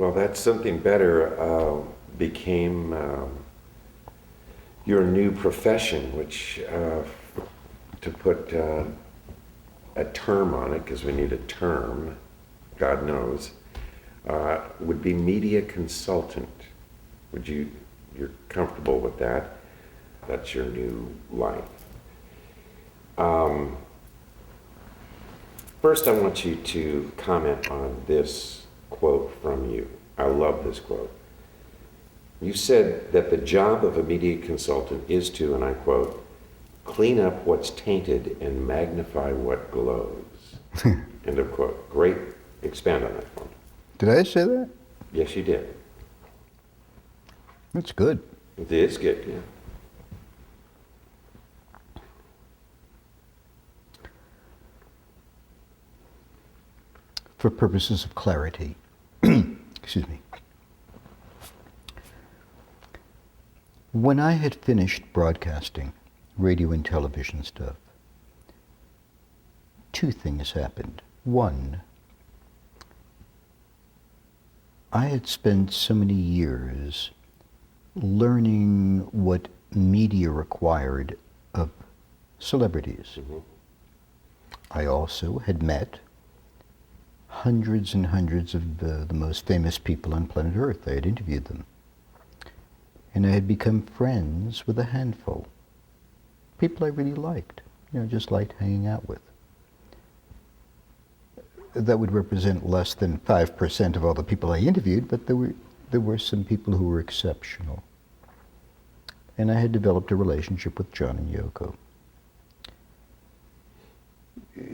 Well, that's something better became your new profession, which, to put a term on it, because we need a term, God knows, would be media consultant. You're comfortable with that? That's your new life. First, I want you to comment on this quote from you. I love this quote. You said that the job of a media consultant is to, and I quote, clean up what's tainted and magnify what glows. End of quote. Great. Expand on that for me. Did I say that? Yes, you did. That's good. It is good, yeah. For purposes of clarity, excuse me. When I had finished broadcasting radio and television stuff, two things happened. One, I had spent so many years learning what media required of celebrities. Mm-hmm. I also had met hundreds and hundreds of the most famous people on planet Earth. I had interviewed them. And I had become friends with a handful. People I really liked, just liked hanging out with. That would represent less than 5% of all the people I interviewed, but there were some people who were exceptional. And I had developed a relationship with John and Yoko.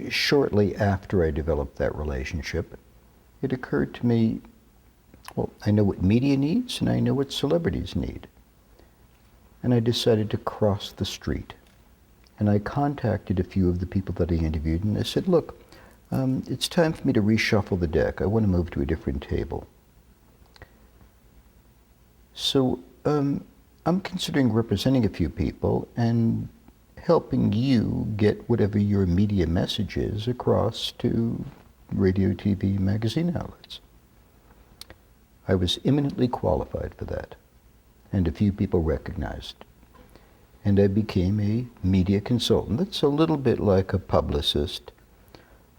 Shortly after I developed that relationship, it occurred to me, well, I know what media needs and I know what celebrities need. And I decided to cross the street. And I contacted a few of the people that I interviewed and I said, look, it's time for me to reshuffle the deck. I want to move to a different table. So I'm considering representing a few people and helping you get whatever your media message is across to radio, TV, magazine outlets. I was eminently qualified for that, and a few people recognized. And I became a media consultant. That's a little bit like a publicist,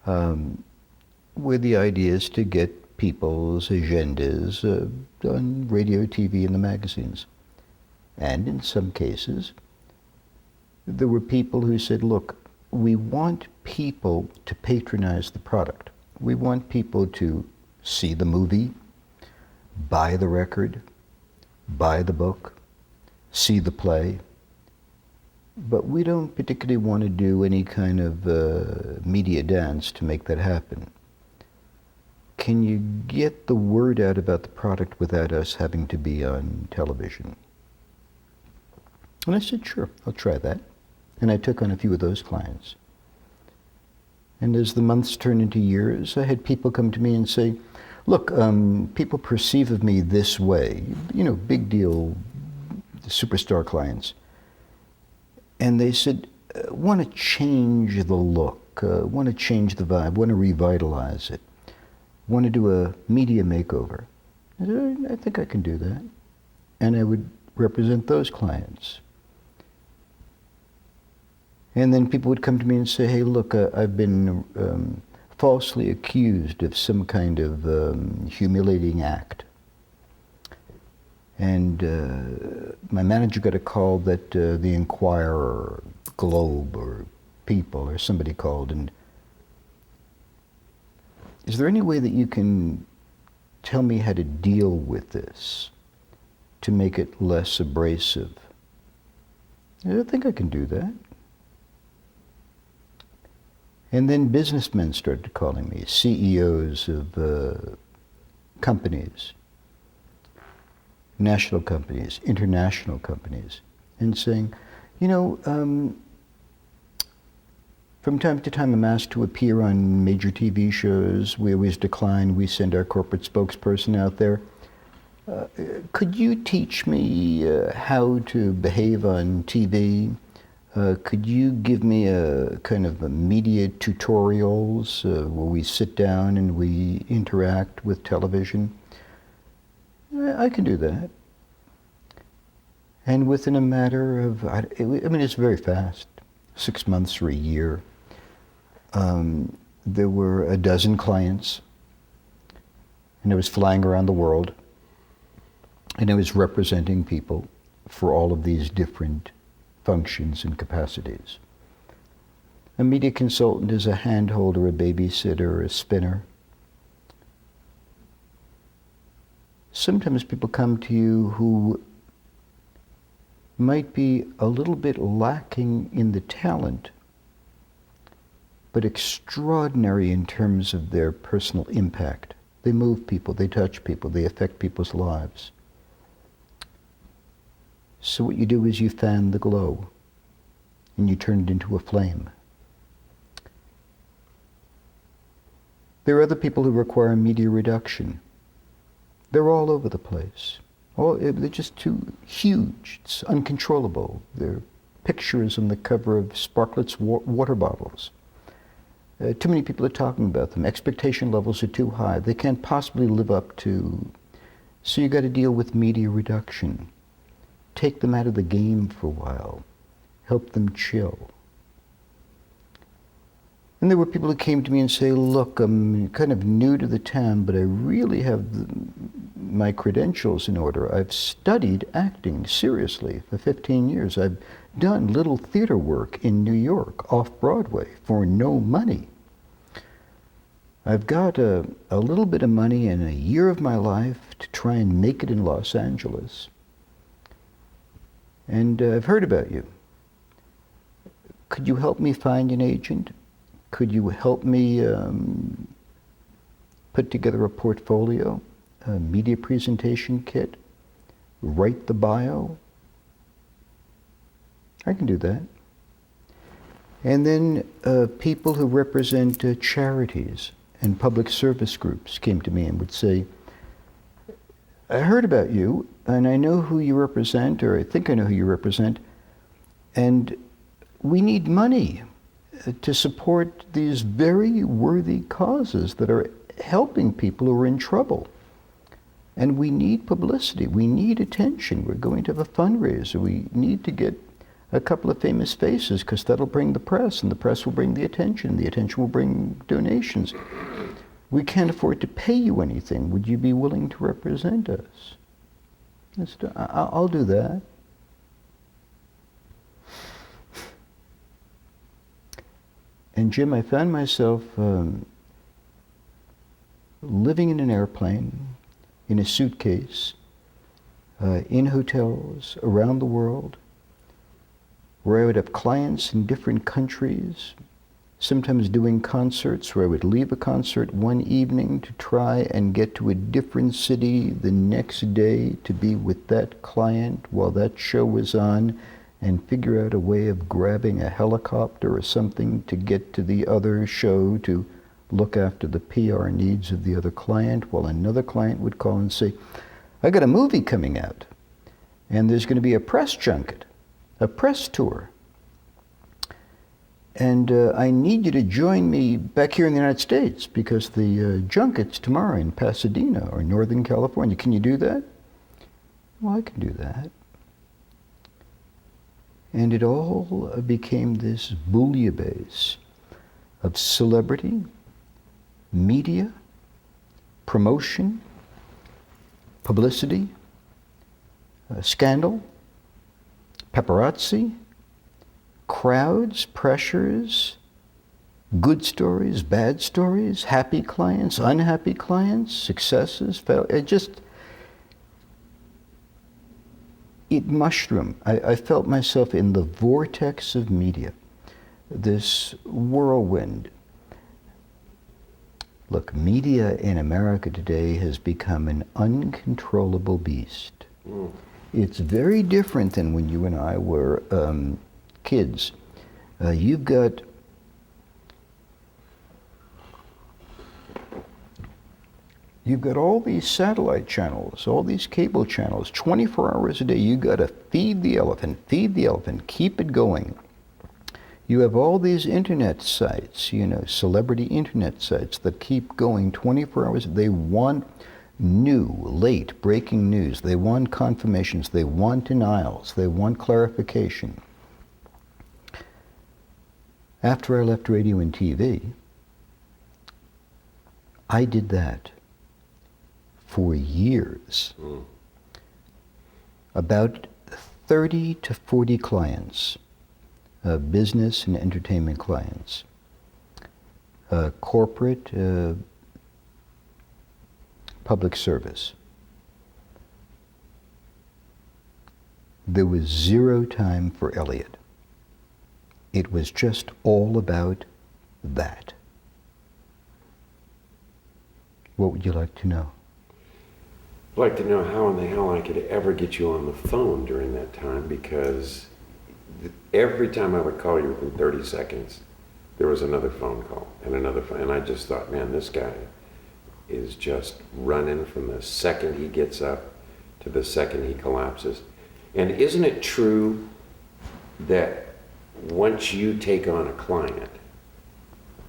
where the idea is to get people's agendas on radio, TV, and the magazines. And in some cases, there were people who said, look, we want people to patronize the product. We want people to see the movie, buy the record, buy the book, see the play. But we don't particularly want to do any kind of media dance to make that happen. Can you get the word out about the product without us having to be on television? And I said, sure, I'll try that. And I took on a few of those clients. And as the months turned into years, I had people come to me and say, look, people perceive of me this way, big deal superstar clients. And they said, want to change the look, want to change the vibe, want to revitalize it, want to do a media makeover. I said, I think I can do that. And I would represent those clients. And then people would come to me and say, hey, look, I've been falsely accused of some kind of humiliating act. And my manager got a call that the Enquirer or Globe or People or somebody called, and is there any way that you can tell me how to deal with this to make it less abrasive? I think I can do that. And then businessmen started calling me, CEOs of companies, national companies, international companies, and saying, from time to time I'm asked to appear on major TV shows. We always decline. We send our corporate spokesperson out there. Could you teach me how to behave on TV? Could you give me a kind of a media tutorials where we sit down and we interact with television? I can do that. And within a matter of, I mean, it's very fast, 6 months or a year. There were a dozen clients, and I was flying around the world, and I was representing people for all of these different functions and capacities. A media consultant is a handholder, a babysitter, a spinner. Sometimes people come to you who might be a little bit lacking in the talent, but extraordinary in terms of their personal impact. They move people, they touch people, they affect people's lives. So what you do is you fan the glow, and you turn it into a flame. There are other people who require media reduction. They're all over the place. They're just too huge. It's uncontrollable. They're pictures on the cover of Sparklet's water bottles. Too many people are talking about them. Expectation levels are too high. They can't possibly live up to. So you got to deal with media reduction. Take them out of the game for a while. Help them chill. And there were people who came to me and say, look, I'm kind of new to the town, but I really have my credentials in order. I've studied acting seriously for 15 years. I've done little theater work in New York, off-Broadway, for no money. I've got a little bit of money and a year of my life to try and make it in Los Angeles. And I've heard about you. Could you help me find an agent? Could you help me put together a portfolio, a media presentation kit, write the bio? I can do that. And then people who represent charities and public service groups came to me and would say, I heard about you, and I know who you represent, or I think I know who you represent, and we need money to support these very worthy causes that are helping people who are in trouble. And we need publicity, we need attention. We're going to have a fundraiser. We need to get a couple of famous faces because that'll bring the press, and the press will bring the attention will bring donations. We can't afford to pay you anything. Would you be willing to represent us? I'll do that. And Jim, I found myself living in an airplane, in a suitcase, in hotels around the world, where I would have clients in different countries, sometimes doing concerts where I would leave a concert one evening to try and get to a different city the next day to be with that client while that show was on, and figure out a way of grabbing a helicopter or something to get to the other show to look after the PR needs of the other client, while another client would call and say, I got a movie coming out, and there's going to be a press junket, a press tour, and I need you to join me back here in the United States because the junket's tomorrow in Pasadena or Northern California. Can you do that? Well, I can do that. And it all became this bouillabaisse of celebrity, media, promotion, publicity, scandal, paparazzi, crowds, pressures, good stories, bad stories, happy clients, unhappy clients, successes, it mushroomed. I felt myself in the vortex of media, this whirlwind. Look, media in America today has become an uncontrollable beast. It's very different than when you and I were kids. You've got all these satellite channels, all these cable channels, 24 hours a day. You got to feed the elephant, keep it going. You have all these internet sites, celebrity internet sites that keep going 24 hours. They want new, late, breaking news. They want confirmations. They want denials. They want clarification. After I left radio and TV, I did that for years. About 30 to 40 clients, business and entertainment clients, corporate, public service. There was zero time for Elliot. It was just all about that. What would you like to know? I'd like to know how in the hell I could ever get you on the phone during that time, because every time I would call you within 30 seconds, there was another phone call and another phone. And I just thought, man, this guy is just running from the second he gets up to the second he collapses. And isn't it true that once you take on a client,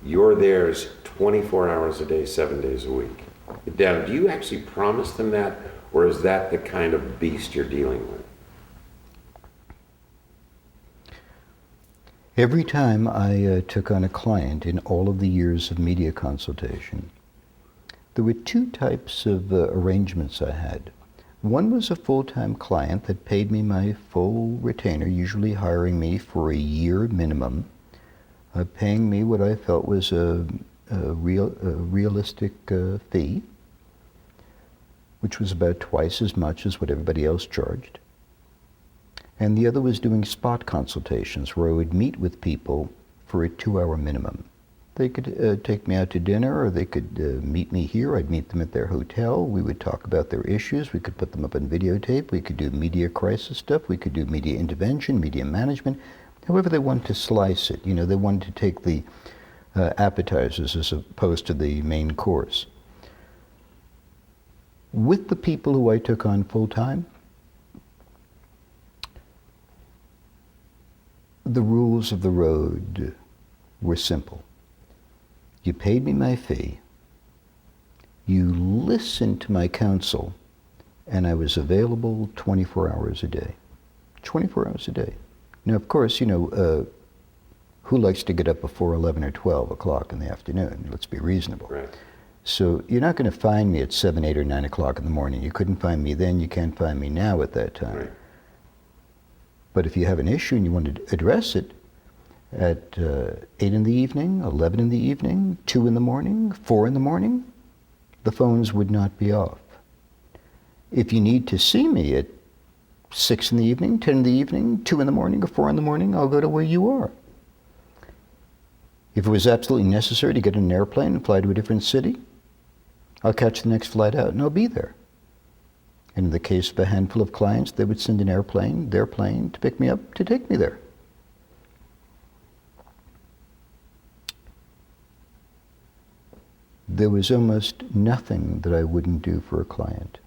you're theirs 24 hours a day, 7 days a week? Now, do you actually promise them that, or is that the kind of beast you're dealing with? Every time I took on a client in all of the years of media consultation, there were two types of arrangements I had. One was a full-time client that paid me my full retainer, usually hiring me for a year minimum, paying me what I felt was a realistic fee, which was about twice as much as what everybody else charged. And the other was doing spot consultations, where I would meet with people for a 2-hour minimum. They could take me out to dinner, or they could meet me here. I'd meet them at their hotel. We would talk about their issues. We could put them up on videotape. We could do media crisis stuff. We could do media intervention, media management. However they wanted to slice it. You know, they wanted to take the appetizers as opposed to the main course. With the people who I took on full-time, the rules of the road were simple. You paid me my fee, you listened to my counsel, and I was available 24 hours a day. 24 hours a day. Now, of course, you know, who likes to get up before 11 or 12 o'clock in the afternoon? Let's be reasonable. Right. So you're not going to find me at 7, 8, or 9 o'clock in the morning. You couldn't find me then, you can't find me now at that time. Right. But if you have an issue and you want to address it at 8 in the evening, 11 in the evening, 2 in the morning, 4 in the morning, the phones would not be off. If you need to see me at 6 in the evening, 10 in the evening, 2 in the morning, or 4 in the morning, I'll go to where you are. If it was absolutely necessary to get on an airplane and fly to a different city, I'll catch the next flight out and I'll be there. And in the case of a handful of clients, they would send an airplane, their plane, to pick me up, to take me there. There was almost nothing that I wouldn't do for a client.